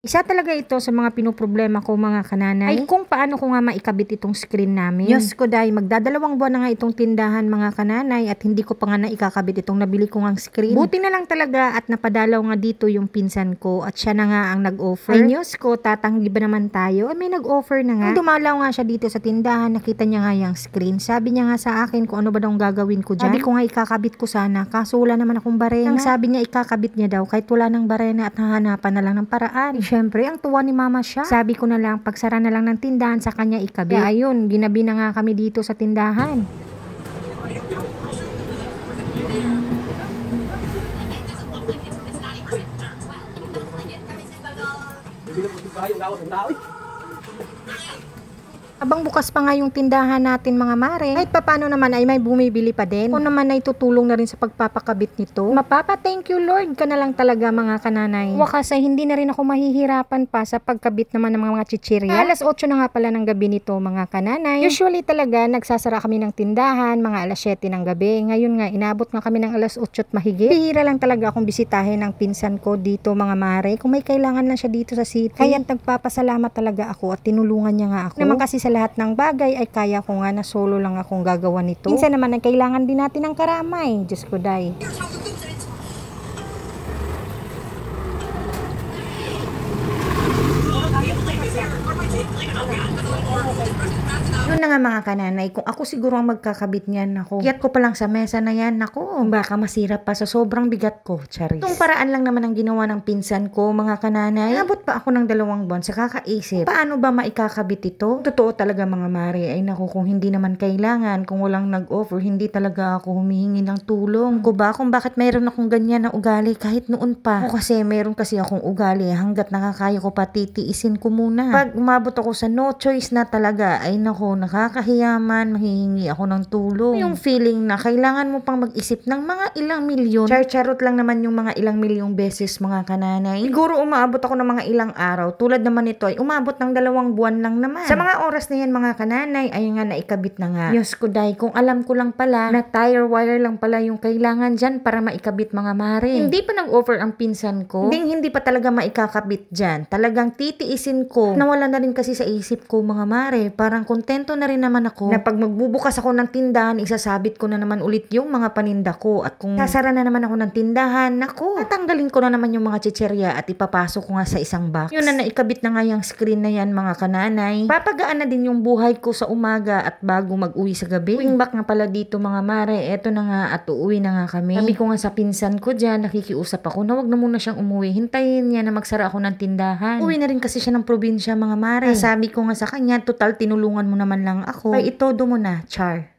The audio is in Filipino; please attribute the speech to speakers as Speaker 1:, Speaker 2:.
Speaker 1: Isa talaga ito sa mga pinoproblema ko mga kananay, ay kung paano ko nga maikabit itong screen namin. Diyos ko dahil magdadalawang buwan na nga itong tindahan mga kananay at hindi ko pa nga naikakabit itong nabili ko ngang screen. Buti na lang talaga at napadalaw nga dito yung pinsan ko at siya na nga ang nag-offer. Ay Diyos ko, tatanggi ba naman tayo? May nag-offer na nga. Nung dumalaw nga siya dito sa tindahan, nakita niya nga yung screen. Sabi niya nga sa akin kung ano ba daw gagawin ko dyan. Sabi ko nga ikakabit ko sana, kaso wala naman akong barena. Ang sabi niya ikakabit niya daw kahit wala ng barena at hahanapan na lang ng paraan. Siyempre, ang tuwa ni mama siya. Sabi ko na lang, pagsara na lang ng tindahan sa kanya ikabit. Kaya ayun, ginabi na nga kami dito sa tindahan. Abang bukas pa nga yung tindahan natin mga mare, kahit papano naman ay may bumibili pa din. Kung naman ay tutulong na rin sa pagpapakabit nito, thank you Lord ka na lang talaga mga kananay. Wakas ay hindi na rin ako mahihirapan pa sa pagkabit naman ng mga chichirya. Alas 8 na nga pala ng gabi nito mga kananay. Usually talaga nagsasara kami ng tindahan mga alas 7 ng gabi. Ngayon nga inabot nga kami ng alas 8 at mahigit. Bihira lang talaga akong bisitahin ng pinsan ko dito mga mare kung may kailangan lang siya dito sa city. Kaya nagpapasalamat talaga ako at tinulungan niya nga ako. Naman kasi sa lahat ng bagay ay kaya ko nga na solo lang akong gagawa nito. Minsan naman ay kailangan din natin ng karamay. Diyos ko day. Yun na nga mga kananay, kung ako siguro ang magkakabit niyan, ako, kiyat ko pa lang sa mesa na yan, ako, baka masira pa sa sobrang bigat ko, charis. Itong paraan lang naman ang ginawa ng pinsan ko, mga kananay. Abot pa ako ng 2 buwan sa kakaisip, paano ba maikakabit ito? Totoo talaga mga mare, ay naku, kung hindi naman kailangan, kung walang nag-offer, hindi talaga ako humihingi ng tulong. Ko ba kung bakit mayroon akong ganyan na ugali kahit noon pa? O kasi mayroon kasi akong ugali, hanggat nakakaya ko pa titiisin ko muna. Pag umabot ako sa no choice na talaga, ay naku, nakakahiyaman, mahihingi ako ng tulong. Yung feeling na kailangan mo pang mag-isip ng mga ilang milyon. Char-charot lang naman yung mga ilang milyong beses mga kananay. Siguro umaabot ako ng mga ilang araw. Tulad naman ito ay umabot ng 2 buwan lang naman. Sa mga oras na yan mga kananay, ay nga naikabit na nga. Diyos ko day, kung alam ko lang pala na tire wire lang pala yung kailangan dyan para maikabit mga mare. Hindi pa nag-offer ang pinsan ko. Hindi pa talaga maikakabit dyan. Talagang titiisin ko. Nawala na rin kasi sa isip ko mga mare. Parang kontento na rin naman ako na pag magbubukas ako ng tindahan, isasabit ko na naman ulit yung mga paninda ko. At kung sasara na naman ako ng tindahan, naku, tatanggalin ko na naman yung mga chicherya at ipapasok ko nga sa isang box. Yun na naikabit na nga yung screen na yan mga kananay. Papagaan na din yung buhay ko sa umaga at bago mag-uwi sa gabi. Uwing back nga pala dito mga mare, eto na nga at uuwi na nga kami. Sabi ko nga sa pinsan ko dyan, nakikiusap ako na wag na muna siyang umuwi. Hintayin niya na magsara ako ng tindahan. Uwi na rin kasi siya ng probinsya mga mare. Sabi ko nga sa kanya, total tinulungan mo naman lang ako. Ay ito mo na, char.